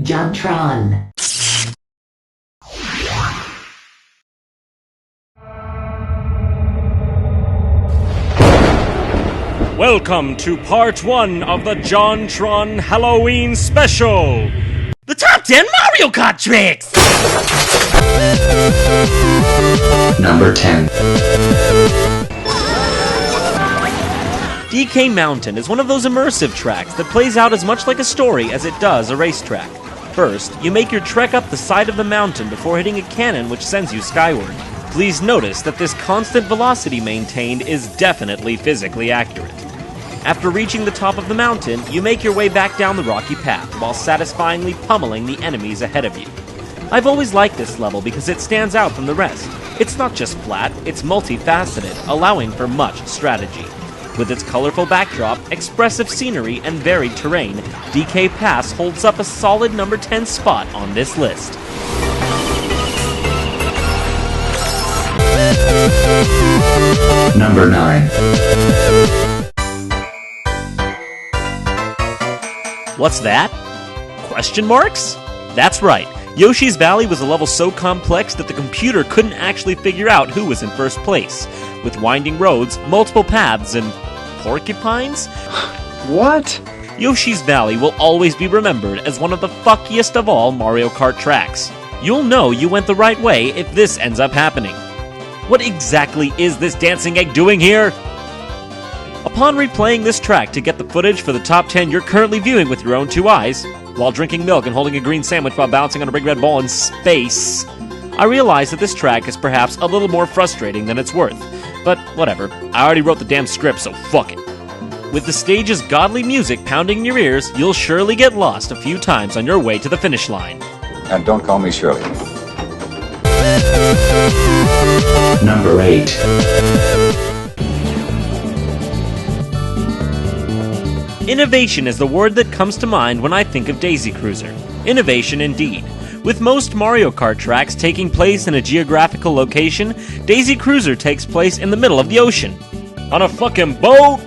JonTron. Welcome to part 1 of the JonTron Halloween Special! The top 10 Mario Kart Tracks! Number 10. DK Mountain is one of those immersive tracks that plays out as much like a story as it does a racetrack. First, you make your trek up the side of the mountain before hitting a cannon which sends you skyward. Please notice that this constant velocity maintained is definitely physically accurate. After reaching the top of the mountain, you make your way back down the rocky path while satisfyingly pummeling the enemies ahead of you. I've always liked this level because it stands out from the rest. It's not just flat, it's multifaceted, allowing for much strategy. With its colorful backdrop, expressive scenery, and varied terrain, DK Pass holds up a solid number 10 spot on this list. Number 9. What's that? Question marks? That's right. Yoshi's Valley was a level so complex that the computer couldn't actually figure out who was in first place, with winding roads, multiple paths, and porcupines? What? Yoshi's Valley will always be remembered as one of the fuckiest of all Mario Kart tracks. You'll know you went the right way if this ends up happening. What exactly is this dancing egg doing here? Upon replaying this track to get the footage for the top 10 you're currently viewing with your own two eyes, while drinking milk and holding a green sandwich while bouncing on a big red ball in space, I realize that this track is perhaps a little more frustrating than it's worth. But whatever, I already wrote the damn script, so fuck it. With the stage's godly music pounding in your ears, you'll surely get lost a few times on your way to the finish line. And don't call me Shirley. Number 8. Innovation is the word that comes to mind when I think of Daisy Cruiser. Innovation indeed. With most Mario Kart tracks taking place in a geographical location, Daisy Cruiser takes place in the middle of the ocean. On a fucking boat?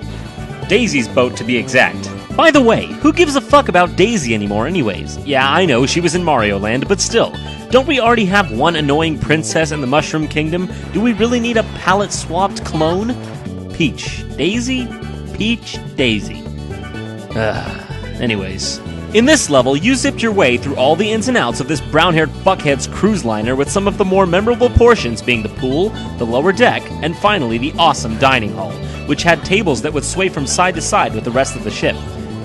Daisy's boat, to be exact. By the way, who gives a fuck about Daisy anymore anyways? Yeah, I know she was in Mario Land, but still. Don't we already have one annoying princess in the Mushroom Kingdom? Do we really need a palette-swapped clone? Peach. Daisy? Peach. Daisy. Anyways. In this level, you zipped your way through all the ins and outs of this brown-haired fuckhead's cruise liner, with some of the more memorable portions being the pool, the lower deck, and finally the awesome dining hall, which had tables that would sway from side to side with the rest of the ship.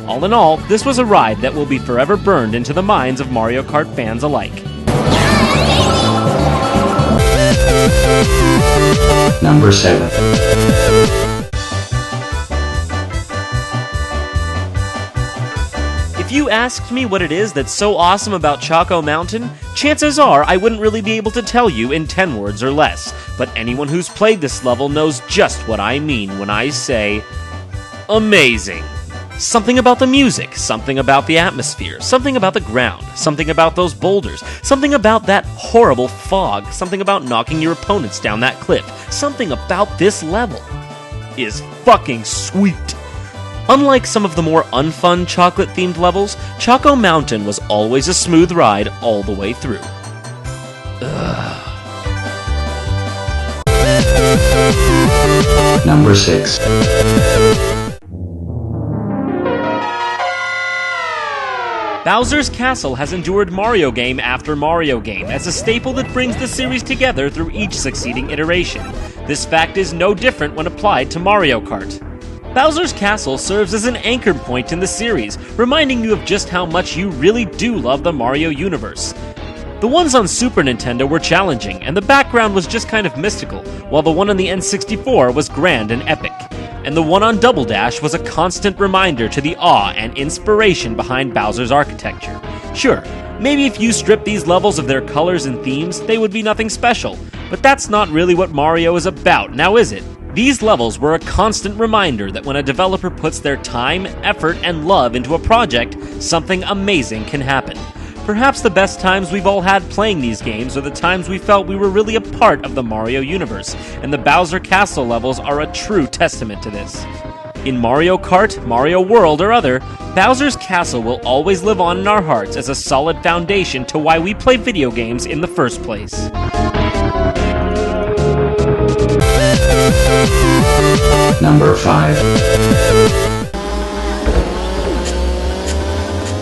All in all, this was a ride that will be forever burned into the minds of Mario Kart fans alike. Number 7. If you asked me what it is that's so awesome about Choco Mountain, chances are I wouldn't really be able to tell you in 10 words or less, but anyone who's played this level knows just what I mean when I say amazing. Something about the music, something about the atmosphere, something about the ground, something about those boulders, something about that horrible fog, something about knocking your opponents down that cliff, something about this level is fucking sweet. Unlike some of the more unfun chocolate-themed levels, Choco Mountain was always a smooth ride all the way through. Number 6. Bowser's Castle has endured Mario game after Mario game as a staple that brings the series together through each succeeding iteration. This fact is no different when applied to Mario Kart. Bowser's Castle serves as an anchor point in the series, reminding you of just how much you really do love the Mario universe. The ones on Super Nintendo were challenging, and the background was just kind of mystical, while the one on the N64 was grand and epic. And the one on Double Dash was a constant reminder to the awe and inspiration behind Bowser's architecture. Sure, maybe if you strip these levels of their colors and themes, they would be nothing special, but that's not really what Mario is about, now is it? These levels were a constant reminder that when a developer puts their time, effort, and love into a project, something amazing can happen. Perhaps the best times we've all had playing these games are the times we felt we were really a part of the Mario universe, and the Bowser Castle levels are a true testament to this. In Mario Kart, Mario World, or other, Bowser's Castle will always live on in our hearts as a solid foundation to why we play video games in the first place. Number 5.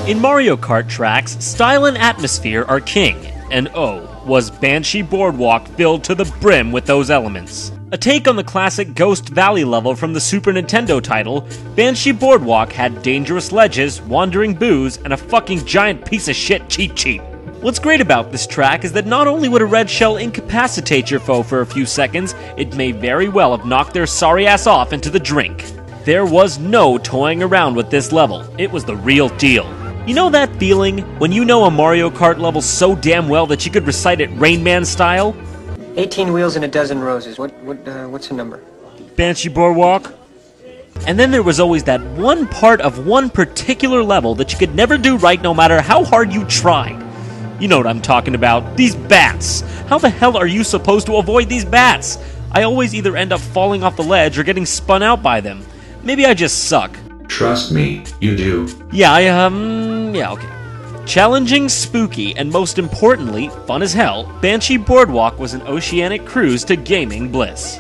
In Mario Kart Tracks, style and atmosphere are king, and oh, was Banshee Boardwalk filled to the brim with those elements. A take on the classic Ghost Valley level from the Super Nintendo title, Banshee Boardwalk had dangerous ledges, wandering boos, and a fucking giant piece of shit cheat sheet. What's great about this track is that not only would a red shell incapacitate your foe for a few seconds, it may very well have knocked their sorry ass off into the drink. There was no toying around with this level, it was the real deal. You know that feeling when you know a Mario Kart level so damn well that you could recite it Rain Man style? 18 wheels and a dozen roses. What's the number? Banshee Boardwalk? And then there was always that one part of one particular level that you could never do right no matter how hard you tried. You know what I'm talking about. These bats. How the hell are you supposed to avoid these bats? I always either end up falling off the ledge or getting spun out by them. Maybe I just suck. Trust me, you do. Yeah, okay. Challenging, spooky, and most importantly, fun as hell, Banshee Boardwalk was an oceanic cruise to gaming bliss.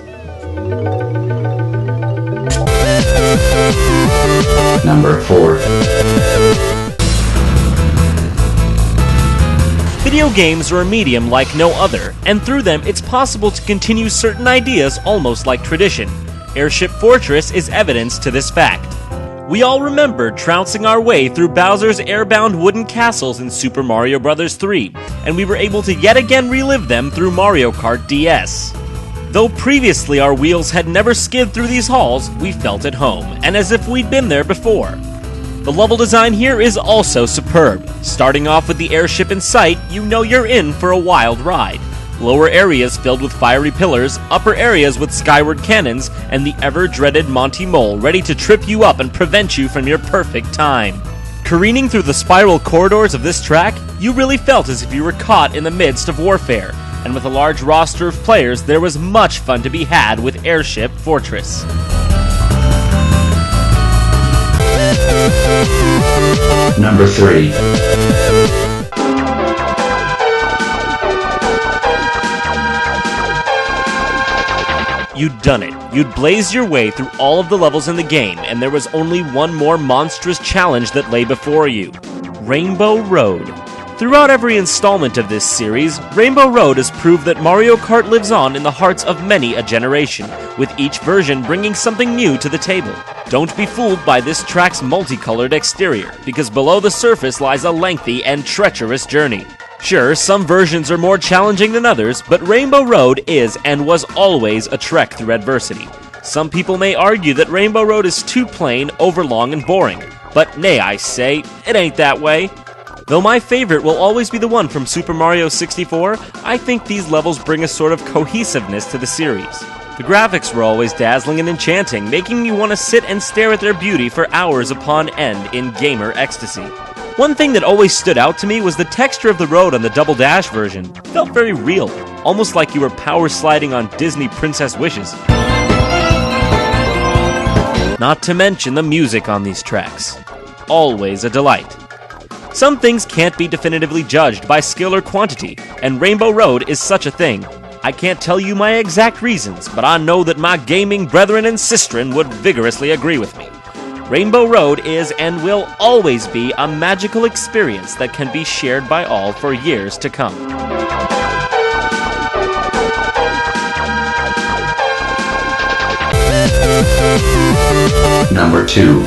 Number 4. Video games are a medium like no other, and through them it's possible to continue certain ideas almost like tradition. Airship Fortress is evidence to this fact. We all remember trouncing our way through Bowser's airbound wooden castles in Super Mario Bros. 3, and we were able to yet again relive them through Mario Kart DS. Though previously our wheels had never skid through these halls, we felt at home, and as if we'd been there before. The level design here is also superb. Starting off with the airship in sight, you know you're in for a wild ride. Lower areas filled with fiery pillars, upper areas with skyward cannons, and the ever-dreaded Monty Mole ready to trip you up and prevent you from your perfect time. Careening through the spiral corridors of this track, you really felt as if you were caught in the midst of warfare, and with a large roster of players, there was much fun to be had with Airship Fortress. Number 3. You'd done it. You'd blazed your way through all of the levels in the game, and there was only one more monstrous challenge that lay before you. Rainbow Road. Throughout every installment of this series, Rainbow Road has proved that Mario Kart lives on in the hearts of many a generation, with each version bringing something new to the table. Don't be fooled by this track's multicolored exterior, because below the surface lies a lengthy and treacherous journey. Sure, some versions are more challenging than others, but Rainbow Road is and was always a trek through adversity. Some people may argue that Rainbow Road is too plain, overlong, and boring, but nay, I say, it ain't that way. Though my favorite will always be the one from Super Mario 64, I think these levels bring a sort of cohesiveness to the series. The graphics were always dazzling and enchanting, making you want to sit and stare at their beauty for hours upon end in gamer ecstasy. One thing that always stood out to me was the texture of the road on the Double Dash version. It felt very real, almost like you were power sliding on Disney Princess Wishes. Not to mention the music on these tracks. Always a delight. Some things can't be definitively judged by skill or quantity, and Rainbow Road is such a thing. I can't tell you my exact reasons, but I know that my gaming brethren and sistren would vigorously agree with me. Rainbow Road is and will always be a magical experience that can be shared by all for years to come. Number 2.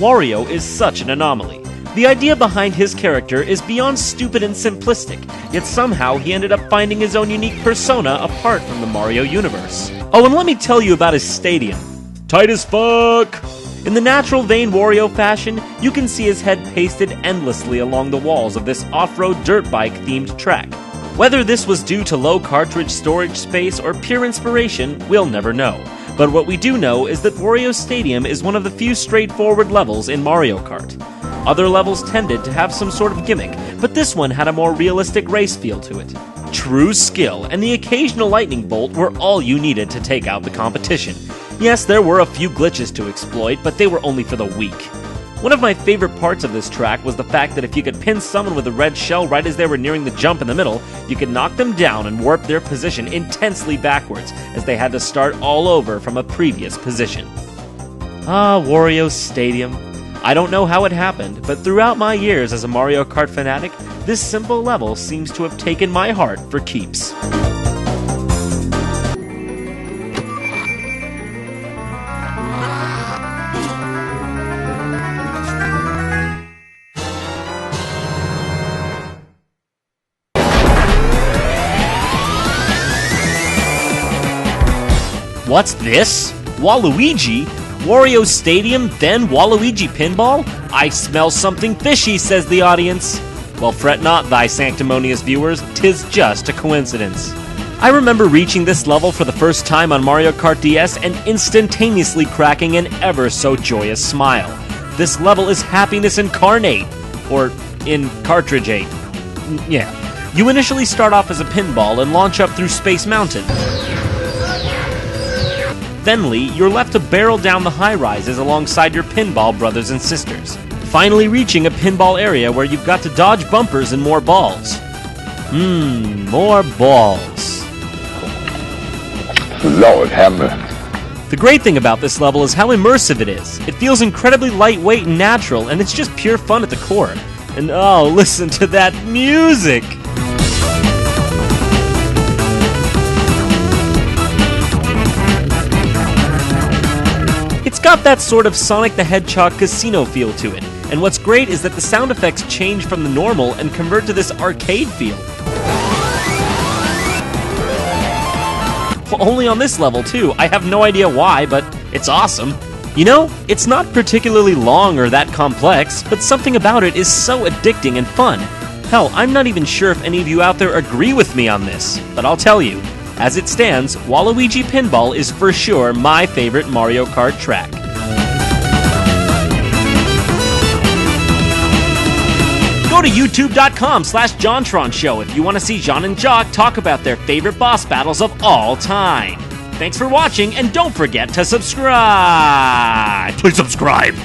Wario is such an anomaly. The idea behind his character is beyond stupid and simplistic, yet somehow he ended up finding his own unique persona apart from the Mario universe. Oh, and let me tell you about his stadium. Tight as fuck! In the natural vain Wario fashion, you can see his head pasted endlessly along the walls of this off-road dirt bike-themed track. Whether this was due to low cartridge storage space or pure inspiration, we'll never know. But what we do know is that Wario's Stadium is one of the few straightforward levels in Mario Kart. Other levels tended to have some sort of gimmick, but this one had a more realistic race feel to it. true skill and the occasional lightning bolt were all you needed to take out the competition. Yes, there were a few glitches to exploit, but they were only for the weak. One of my favorite parts of this track was the fact that if you could pin someone with a red shell right as they were nearing the jump in the middle, you could knock them down and warp their position intensely backwards, as they had to start all over from a previous position. Ah, Wario Stadium. I don't know how it happened, but throughout my years as a Mario Kart fanatic, this simple level seems to have taken my heart for keeps. What's this? Waluigi? Wario Stadium, then Waluigi Pinball? I smell something fishy, says the audience. Well, fret not, thy sanctimonious viewers, 'tis just a coincidence. I remember reaching this level for the first time on Mario Kart DS and instantaneously cracking an ever so joyous smile. This level is happiness incarnate, or in cartridgeate. Yeah. You initially start off as a pinball and launch up through Space Mountain. Thenly, you're left to barrel down the high rises alongside your pinball brothers and sisters, finally reaching a pinball area where you've got to dodge bumpers and more balls. More balls. Lord have mercy. The great thing about this level is how immersive it is. It feels incredibly lightweight and natural, and it's just pure fun at the core. And oh, listen to that music! It's got that sort of Sonic the Hedgehog casino feel to it, and what's great is that the sound effects change from the normal and convert to this arcade feel. Only on this level too. I have no idea why, but it's awesome. You know, it's not particularly long or that complex, but something about it is so addicting and fun. Hell, I'm not even sure if any of you out there agree with me on this, but I'll tell you. As it stands, Waluigi Pinball is for sure my favorite Mario Kart track. Go to youtube.com/JonTron Show if you want to see Jon and Jacques talk about their favorite boss battles of all time. Thanks for watching, and don't forget to subscribe! Please subscribe!